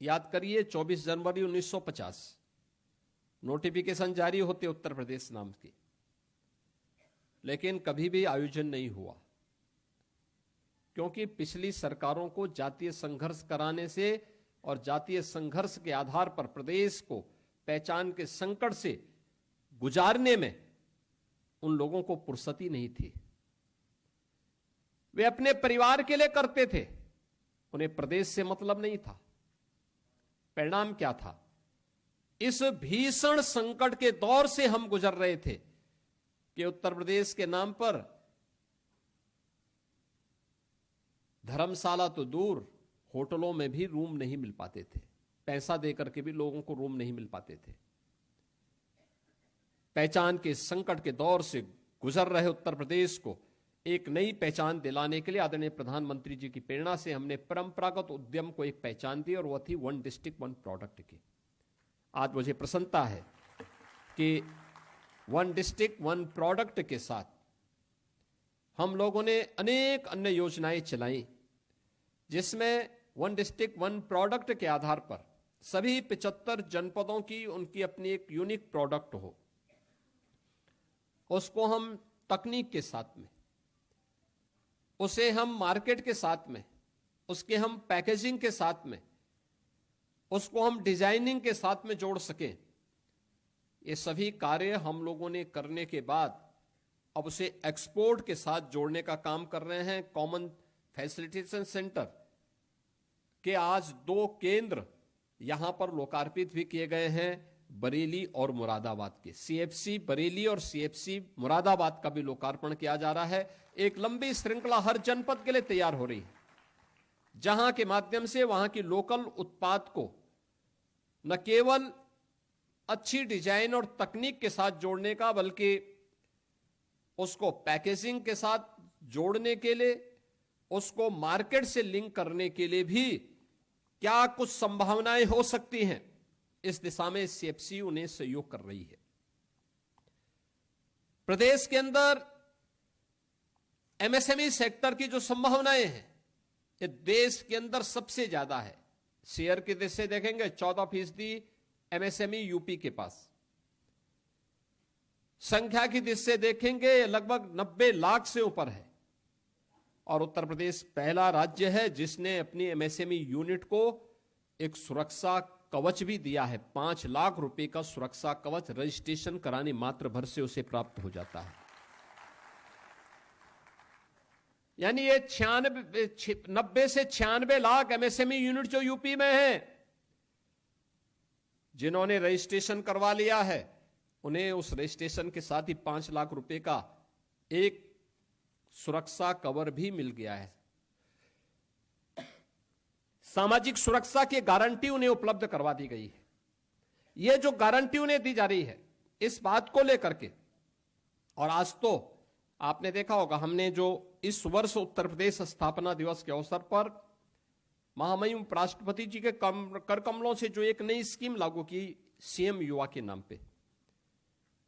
याद करिए 24 जनवरी 1950 नोटिफिकेशन जारी होते उत्तर प्रदेश नाम की, लेकिन कभी भी आयोजन नहीं हुआ, क्योंकि पिछली सरकारों को जातीय संघर्ष कराने से और जातीय संघर्ष के आधार पर प्रदेश को पहचान के संकट से गुजारने में उन लोगों को फुर्सती नहीं थी। वे अपने परिवार के लिए करते थे, उन्हें प्रदेश से मतलब नहीं था। परिणाम क्या था? इस भीषण संकट के दौर से हम गुजर रहे थे कि उत्तर प्रदेश के नाम पर धर्मशाला तो दूर, होटलों में भी रूम नहीं मिल पाते थे। पैसा देकर के भी लोगों को रूम नहीं मिल पाते थे। पहचान के संकट के दौर से गुजर रहे उत्तर प्रदेश को एक नई पहचान दिलाने के लिए आदरणीय प्रधानमंत्री जी की प्रेरणा से हमने परंपरागत उद्यम को एक पहचान दी, और वह थी वन डिस्ट्रिक्ट वन प्रोडक्ट की। आज मुझे प्रसन्नता है कि वन डिस्ट्रिक्ट वन प्रोडक्ट के साथ हम लोगों ने अनेक अन्य योजनाएं चलाई, जिसमें वन डिस्ट्रिक्ट वन प्रोडक्ट के आधार पर सभी 75 जनपदों की उनकी अपनी एक यूनिक प्रोडक्ट हो, उसको हम तकनीक के साथ में, उसे हम मार्केट के साथ में, उसके हम पैकेजिंग के साथ में, उसको हम डिजाइनिंग के साथ में जोड़ सकें। ये सभी कार्य हम लोगों ने करने के बाद अब उसे एक्सपोर्ट के साथ जोड़ने का काम कर रहे हैं। कॉमन फैसिलिटेशन सेंटर के आज 2 केंद्र यहां पर लोकार्पित भी किए गए हैं, बरेली और मुरादाबाद के। सीएफसी बरेली और सीएफसी मुरादाबाद का भी लोकार्पण किया जा रहा है। एक लंबी श्रृंखला हर जनपद के लिए तैयार हो रही है, जहां के माध्यम से वहां की लोकल उत्पाद को न केवल अच्छी डिजाइन और तकनीक के साथ जोड़ने का, बल्कि उसको पैकेजिंग के साथ जोड़ने के लिए, उसको मार्केट से लिंक करने के लिए भी क्या कुछ संभावनाएं हो सकती हैं, इस दिशा में सीएफसी उन्हें सहयोग कर रही है। प्रदेश के अंदर एमएसएमई सेक्टर की जो संभावनाएं हैं, ये देश के अंदर सबसे ज्यादा है। शेयर की दृष्टि से देखेंगे 14% एमएसएमई यूपी के पास, संख्या की दृष्टि से देखेंगे लगभग 90 लाख से ऊपर है, और उत्तर प्रदेश पहला राज्य है जिसने अपनी एमएसएमई यूनिट को एक सुरक्षा कवच भी दिया है। 5 लाख रुपए का सुरक्षा कवच रजिस्ट्रेशन कराने मात्र भर से उसे प्राप्त हो जाता है। यानी ये 90 से 96 लाख एमएसएमई यूनिट जो यूपी में है, जिन्होंने रजिस्ट्रेशन करवा लिया है, उन्हें उस रजिस्ट्रेशन के साथ ही 5 लाख रुपए का एक सुरक्षा कवर भी मिल गया है। सामाजिक सुरक्षा की गारंटी उन्हें उपलब्ध करवा दी गई है। यह जो गारंटी उन्हें दी जा रही है, इस बात को लेकर के, और आज तो आपने देखा होगा, हमने जो इस वर्ष उत्तर प्रदेश स्थापना दिवस के अवसर पर महामहिम उपराष्ट्रपति जी के कर कमलों से जो एक नई स्कीम लागू की सीएम युवा के नाम पे,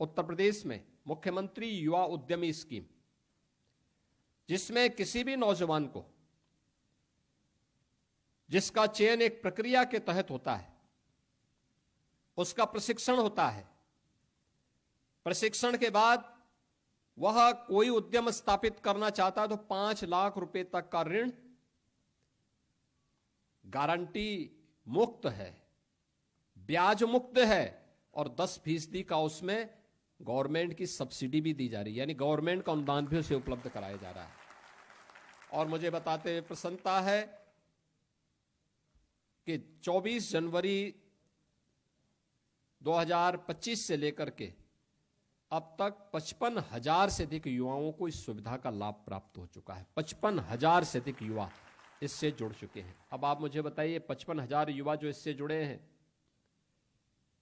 उत्तर प्रदेश में मुख्यमंत्री युवा उद्यमी स्कीम, जिसमें किसी भी नौजवान को, जिसका चयन एक प्रक्रिया के तहत होता है, उसका प्रशिक्षण होता है। प्रशिक्षण के बाद वह कोई उद्यम स्थापित करना चाहता है तो 5 लाख रुपए तक का ऋण गारंटी मुक्त है, ब्याज मुक्त है, और 10% का उसमें गवर्नमेंट की सब्सिडी भी दी जा रही है, यानी गवर्नमेंट का अनुदान भी उसे उपलब्ध कराया जा रहा है। और मुझे बताते हुए प्रसन्नता है कि 24 जनवरी 2025 से लेकर के अब तक 55,000 से अधिक युवाओं को इस सुविधा का लाभ प्राप्त हो चुका है। 55,000 से अधिक युवा इससे जुड़ चुके हैं। अब आप मुझे बताइए, 55,000 युवा जो इससे जुड़े हैं,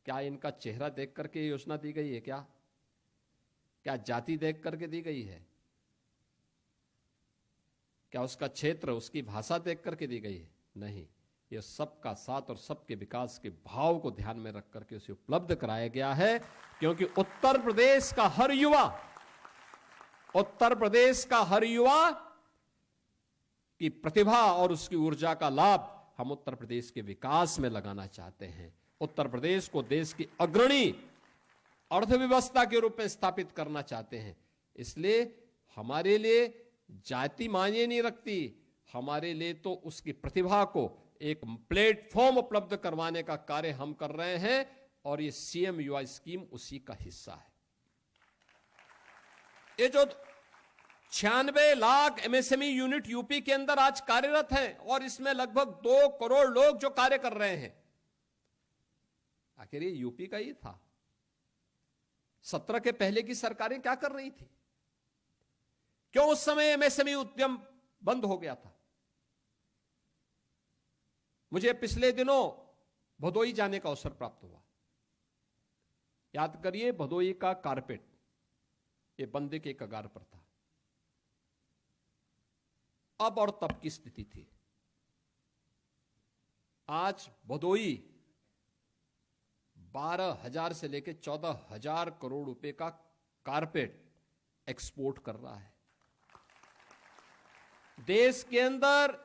क्या इनका चेहरा देख करके योजना दी गई है? क्या जाति देख करके दी गई है? क्या उसका क्षेत्र, उसकी भाषा देख करके दी गई है? नहीं, यह सबका साथ और सबके विकास के भाव को ध्यान में रख करके उसे उपलब्ध कराया गया है, क्योंकि उत्तर प्रदेश का हर युवा की प्रतिभा और उसकी ऊर्जा का लाभ हम उत्तर प्रदेश के विकास में लगाना चाहते हैं। उत्तर प्रदेश को देश की अग्रणी अर्थव्यवस्था के रूप में स्थापित करना चाहते हैं। इसलिए हमारे लिए जाति मायने नहीं रखती, हमारे लिए तो उसकी प्रतिभा को एक प्लेटफॉर्म उपलब्ध करवाने का कार्य हम कर रहे हैं और ये सीएम युवा स्कीम उसी का हिस्सा है। ये जो 96 लाख एमएसएमई यूनिट यूपी के अंदर आज कार्यरत हैं और इसमें लगभग 2 करोड़ लोग जो कार्य कर रहे हैं, आखिर ये यूपी का ही था। 17 के पहले की सरकारें क्या कर रही थी? क्यों उस समय एमएसएमई उद्यम बंद हो गया था? मुझे पिछले दिनों भदोई जाने का अवसर प्राप्त हुआ। याद करिए, भदोई का कारपेट ये बंदे के कगार पर था। अब और तब की स्थिति थी। आज भदोई 12,000 से लेकर 14,000 करोड़ रुपए का कारपेट एक्सपोर्ट कर रहा है। देश के अंदर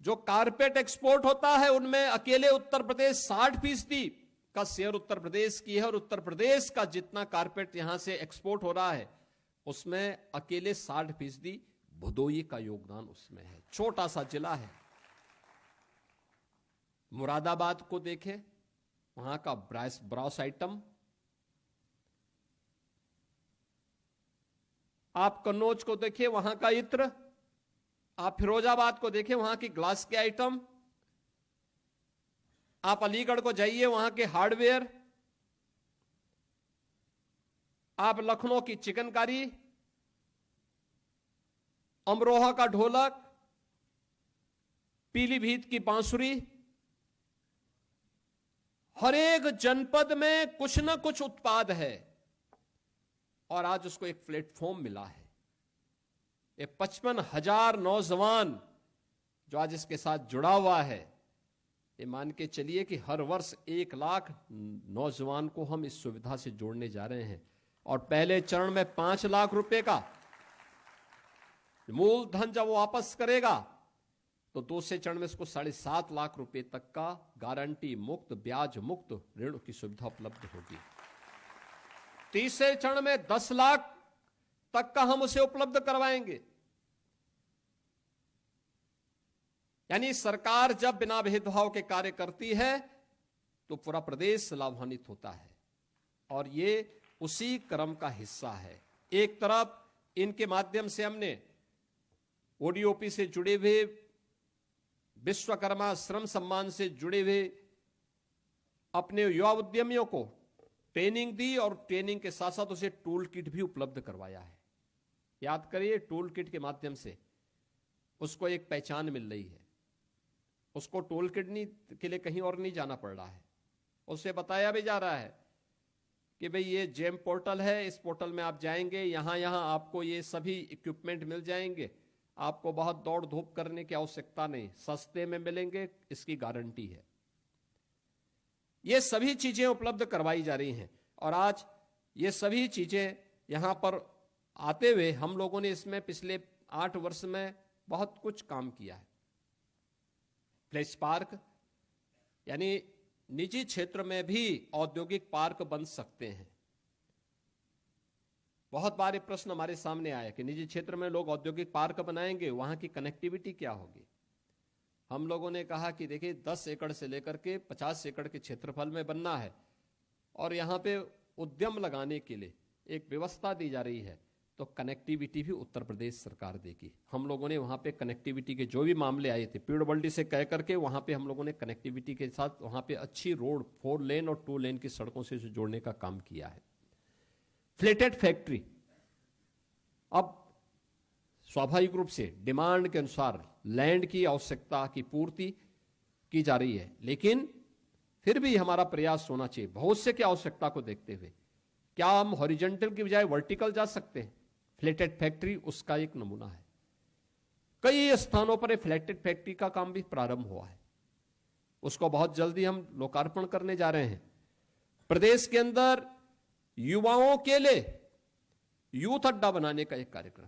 जो कारपेट एक्सपोर्ट होता है उनमें अकेले उत्तर प्रदेश 60% का शेयर उत्तर प्रदेश की है और उत्तर प्रदेश का जितना कारपेट यहां से एक्सपोर्ट हो रहा है उसमें अकेले 60% भदोई का योगदान उसमें है। छोटा सा जिला है। मुरादाबाद को देखें, वहां का ब्रास आइटम, आप कन्नौज को देखें, वहां का इत्र, आप फिरोजाबाद को देखें, वहां की ग्लास के आइटम, आप अलीगढ़ को जाइए, वहां के हार्डवेयर, आप लखनऊ की चिकनकारी, अमरोहा का ढोलक, पीलीभीत की बांसुरी, हर एक जनपद में कुछ ना कुछ उत्पाद है और आज उसको एक प्लेटफॉर्म मिला है। ये 55,000 नौजवान जो आज इसके साथ जुड़ा हुआ है, ये मान के चलिए कि हर वर्ष 1 लाख नौजवान को हम इस सुविधा से जोड़ने जा रहे हैं और पहले चरण में 5 लाख रुपए का मूलधन जब वो वापस करेगा तो दूसरे चरण में इसको 7.5 लाख रुपए तक का गारंटी मुक्त, ब्याज मुक्त ऋण की सुविधा उपलब्ध होगी। तीसरे चरण में 10 लाख तक का हम उसे उपलब्ध करवाएंगे। यानी सरकार जब बिना भेदभाव के कार्य करती है तो पूरा प्रदेश लाभान्वित होता है और ये उसी क्रम का हिस्सा है। एक तरफ इनके माध्यम से हमने ओडीओपी से जुड़े हुए, विश्वकर्मा श्रम सम्मान से जुड़े हुए अपने युवा उद्यमियों को ट्रेनिंग दी और ट्रेनिंग के साथ साथ उसे टूल किट भी उपलब्ध करवाया है। याद करिए, टूल किट के माध्यम से उसको एक पहचान मिल रही है। उसको टूल किट के लिए कहीं और नहीं जाना पड़ रहा है। उसे बताया भी जा रहा है कि भाई ये जेम पोर्टल है, इस पोर्टल में आप जाएंगे, यहां आपको ये सभी इक्विपमेंट मिल जाएंगे, आपको बहुत दौड़ धूप करने की आवश्यकता नहीं, सस्ते में मिलेंगे, इसकी गारंटी है। ये सभी चीजें उपलब्ध करवाई जा रही हैं और आज ये सभी चीजें यहां पर आते हुए हम लोगों ने इसमें पिछले 8 वर्ष में बहुत कुछ काम किया है। फ्लैश पार्क, यानी निजी क्षेत्र में भी औद्योगिक पार्क बन सकते हैं। बहुत बार प्रश्न हमारे सामने आया कि निजी क्षेत्र में लोग औद्योगिक पार्क बनाएंगे, वहां की कनेक्टिविटी क्या होगी? हम लोगों ने कहा कि देखिए 10 एकड़ से लेकर के 50 एकड़ के क्षेत्रफल में बनना है और यहां पे उद्यम लगाने के लिए एक व्यवस्था दी जा रही है, तो कनेक्टिविटी भी उत्तर प्रदेश सरकार देगी। हम लोगों ने वहां पे कनेक्टिविटी के जो भी मामले आए थे, पीडब्ल्यूडी से कह करके वहां पे हम लोगों ने कनेक्टिविटी के साथ वहां पे अच्छी रोड 4 लेन और 2 लेन की सड़कों से इसे जोड़ने का काम किया है। फ्लेटेड फैक्ट्री, अब स्वाभाविक रूप से डिमांड के अनुसार लैंड की आवश्यकता की पूर्ति की जा रही है, लेकिन फिर भी हमारा प्रयास होना चाहिए भविष्य की आवश्यकता को देखते हुए, क्या हम हॉरिजॉन्टल की बजाय वर्टिकल जा सकते हैं? फ्लेटेड फैक्ट्री उसका एक नमूना है। कई स्थानों पर फ्लेटेड फैक्ट्री का काम भी प्रारंभ हुआ है, उसको बहुत जल्दी हम लोकार्पण करने जा रहे हैं। प्रदेश के अंदर युवाओं के लिए यूथ अड्डा बनाने का एक कार्यक्रम,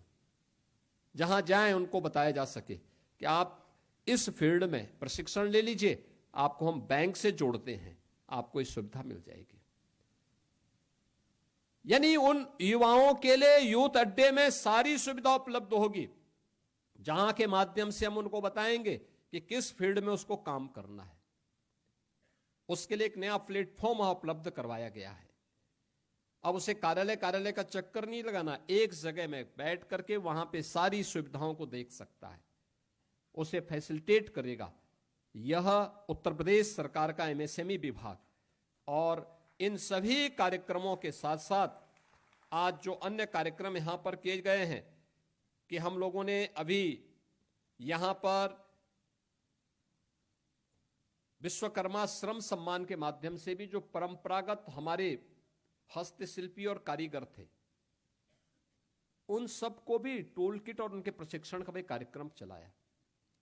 जहां जाएं उनको बताया जा सके कि आप इस फील्ड में प्रशिक्षण ले लीजिए, आपको हम बैंक से जोड़ते हैं, आपको ये सुविधा मिल जाएगी। यानी उन युवाओं के लिए यूथ अड्डे में सारी सुविधा उपलब्ध होगी, जहां के माध्यम से हम उनको बताएंगे कि किस फील्ड में उसको काम करना है। उसके लिए एक नया प्लेटफॉर्म वहां उपलब्ध करवाया गया है। अब उसे कार्यालय का चक्कर नहीं लगाना, एक जगह में बैठ करके वहां पे सारी सुविधाओं को देख सकता है, उसे फैसिलिटेट करेगा यह उत्तर प्रदेश सरकार का एमएसएमई विभाग। और इन सभी कार्यक्रमों के साथ साथ आज जो अन्य कार्यक्रम यहां पर किए गए हैं कि हम लोगों ने अभी यहां पर विश्वकर्मा श्रम सम्मान के माध्यम से भी जो परंपरागत हमारे हस्तशिल्पी और कारीगर थे, उन सबको भी टूल किट और उनके प्रशिक्षण का भी कार्यक्रम चलाया।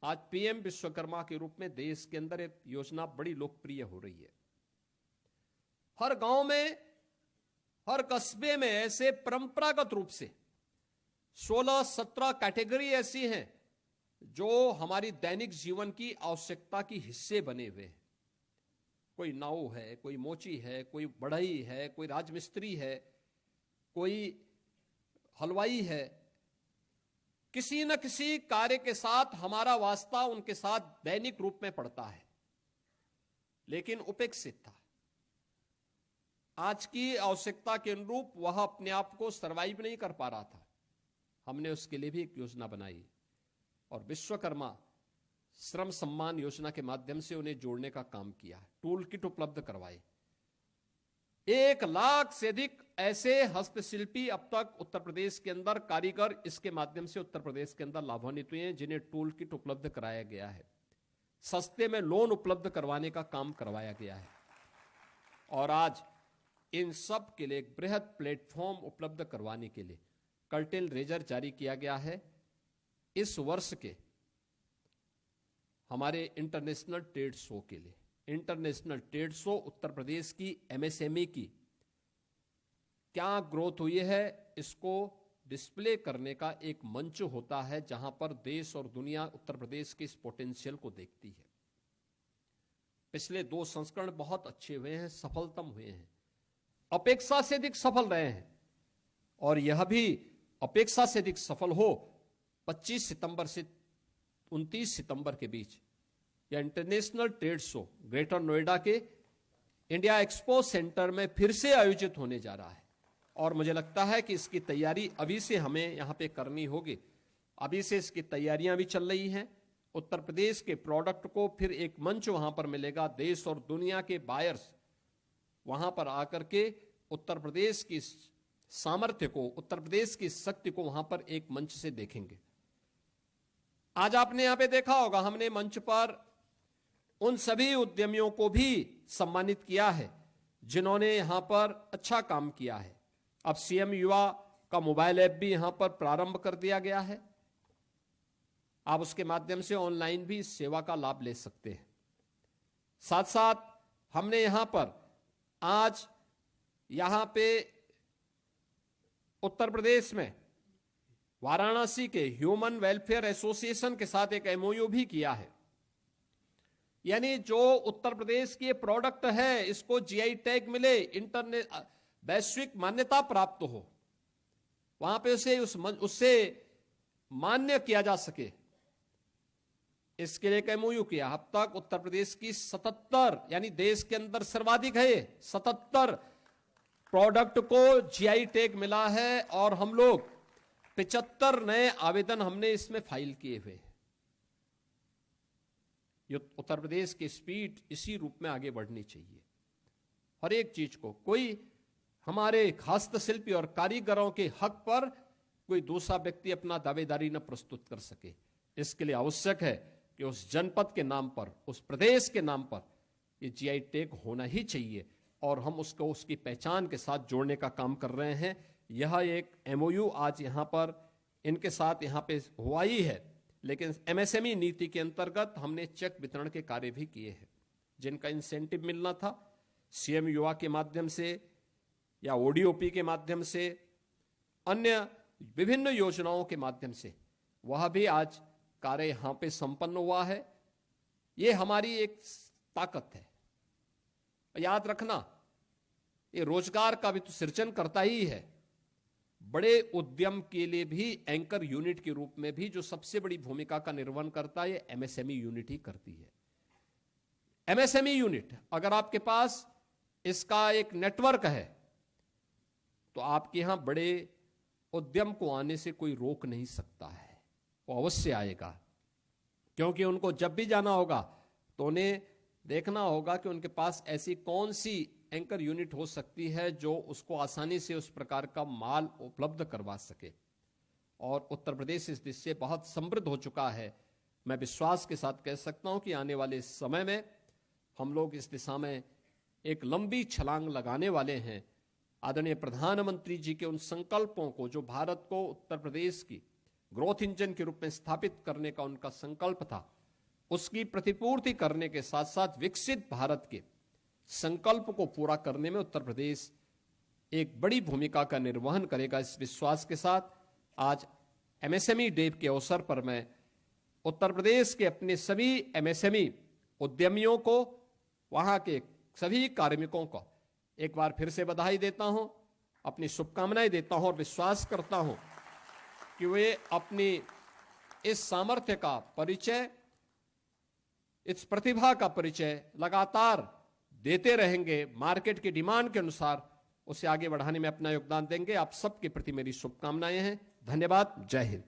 आज पीएम विश्वकर्मा के रूप में देश के अंदर एक योजना बड़ी लोकप्रिय हो रही है। हर गांव में, हर कस्बे में ऐसे परंपरागत रूप से 16-17 कैटेगरी ऐसी हैं जो हमारी दैनिक जीवन की आवश्यकता की हिस्से बने हुए हैं। कोई नाव है, कोई मोची है, कोई बढ़ई है, कोई राजमिस्त्री है, कोई हलवाई है। किसी न किसी कार्य के साथ हमारा वास्ता उनके साथ दैनिक रूप में पड़ता है, लेकिन उपेक्षित था। आज की आवश्यकता के अनुरूप वह अपने आप को सर्वाइव नहीं कर पा रहा था। हमने उसके लिए भी एक योजना बनाई और विश्वकर्मा श्रम सम्मान योजना के माध्यम से उन्हें जोड़ने का काम किया है। टूल किट उपलब्ध करवाए। 1 लाख से अधिक ऐसे हस्तशिल्पी अब तक उत्तर प्रदेश के अंदर, कारीगर इसके माध्यम से उत्तर प्रदेश के अंदर लाभान्वित हुए हैं, जिन्हें टूल किट उपलब्ध कराया गया है। सस्ते में लोन उपलब्ध करवाने का काम करवाया गया है। और आज इन सब के लिए एक बृहद प्लेटफॉर्म उपलब्ध करवाने के लिए कर्टेल रेजर जारी किया गया है। इस वर्ष के हमारे इंटरनेशनल ट्रेड शो के लिए, international trade show Uttar Pradesh की एमएसएमई की क्या ग्रोथ हुई है, इसको डिस्प्ले करने का एक मंच होता है, जहां पर देश और दुनिया उत्तर प्रदेश के इस पोटेंशियल को देखती है। पिछले 2 संस्करण बहुत अच्छे हुए हैं, सफलतम हुए हैं, अपेक्षा से अधिक सफल रहे हैं। और यह भी अपेक्षा से अधिक सफल हो 25 सितंबर से 29 सितंबर के बीच यह international trade show greater Noida के इंडिया एक्सपो सेंटर में फिर से आयोजित होने जा रहा है। और मुझे लगता है कि इसकी तैयारी अभी से हमें यहां पे करनी होगी। अभी से इसकी तैयारियां भी चल रही हैं। उत्तर प्रदेश के प्रोडक्ट को फिर एक मंच वहां पर मिलेगा। देश और दुनिया के बायर्स वहां पर आकर के उत्तर प्रदेश की सामर्थ्य को, उत्तर प्रदेश की शक्ति को वहां पर एक मंच से देखेंगे। आज आपने यहां पे देखा होगा, हमने मंच पर उन सभी उद्यमियों को भी सम्मानित किया है जिन्होंने यहां पर अच्छा काम किया है। अब सीएम युवा का मोबाइल ऐप भी यहां पर प्रारंभ कर दिया गया है। आप उसके माध्यम से ऑनलाइन भी इस सेवा का लाभ ले सकते हैं। साथ साथ हमने यहां पर आज यहां पे उत्तर प्रदेश में वाराणसी के ह्यूमन वेलफेयर एसोसिएशन के साथ एक एमओयू भी किया है। यानी जो उत्तर प्रदेश के प्रोडक्ट है, इसको जीआई टैग मिले, वैश्विक मान्यता प्राप्त हो, वहां पे उससे मान्य किया जा सके, इसके लिए एमओयू किया। अब तक उत्तर प्रदेश की 77, यानी देश के अंदर सर्वाधिक है, 77 प्रोडक्ट को जीआई टैग मिला है। और हम लोग 75 नए आवेदन हमने इसमें फाइल किए हुए हैं। उत्तर प्रदेश की स्पीड इसी रूप में आगे बढ़नी चाहिए। हर एक चीज को कोई हमारे हस्तशिल्पी और कारीगरों के हक पर कोई दूसरा व्यक्ति अपना दावेदारी न प्रस्तुत कर सके। इसके लिए आवश्यक है कि उस जनपद के नाम पर, उस प्रदेश के नाम पर ये जीआई टैग होना ही चाहिए। और हम उसको उसकी पहचान के साथ जोड़ने का काम कर रहे हैं। यह एक एमओयू आज यहां पर इनके साथ यहां पे हुआ ही है, लेकिन एमएसएमई नीति के अंतर्गत हमने चेक वितरण के कार्य भी किए हैं। जिनका इंसेंटिव मिलना था सीएम युवा के माध्यम से या ओडीओपी के माध्यम से, अन्य विभिन्न योजनाओं के माध्यम से, वह भी आज कार्य यहां पे संपन्न हुआ है। ये हमारी एक ताकत है। याद रखना, ये रोजगार का भी तो सृजन करता ही है। बड़े उद्यम के लिए भी एंकर यूनिट के रूप में भी जो सबसे बड़ी भूमिका का निर्वहन करता है, ये एमएसएमई यूनिट ही करती है। एमएसएमई यूनिट अगर आपके पास इसका एक नेटवर्क है तो आपके यहां बड़े उद्यम को आने से कोई रोक नहीं सकता है। वो अवश्य आएगा, क्योंकि उनको जब भी जाना होगा तो उन्हें देखना होगा कि उनके पास ऐसी कौन सी एंकर यूनिट हो सकती है जो उसको आसानी से उस प्रकार का माल उपलब्ध करवा सके। और उत्तर प्रदेश इस दिशा से बहुत समृद्ध हो चुका है। मैं विश्वास के साथ कह सकता हूं कि आने वाले समय में हम लोग इस दिशा में एक लंबी छलांग लगाने वाले हैं। आदरणीय प्रधानमंत्री जी के उन संकल्पों को, जो भारत को उत्तर प्रदेश की ग्रोथ इंजन के रूप में स्थापित करने का उनका संकल्प था, उसकी प्रतिपूर्ति करने के साथ साथ विकसित भारत के संकल्प को पूरा करने में उत्तर प्रदेश एक बड़ी भूमिका का निर्वहन करेगा। इस विश्वास के साथ आज एमएसएमई डे के अवसर पर मैं उत्तर प्रदेश के अपने सभी एमएसएमई उद्यमियों को, वहां के सभी कार्मिकों को एक बार फिर से बधाई देता हूं, अपनी शुभकामनाएं देता हूं और विश्वास करता हूं कि वे अपनी इस सामर्थ्य का परिचय, इस प्रतिभा का परिचय लगातार देते रहेंगे। मार्केट की डिमांड के अनुसार उसे आगे बढ़ाने में अपना योगदान देंगे। आप सबके प्रति मेरी शुभकामनाएं हैं। धन्यवाद। जय हिंद।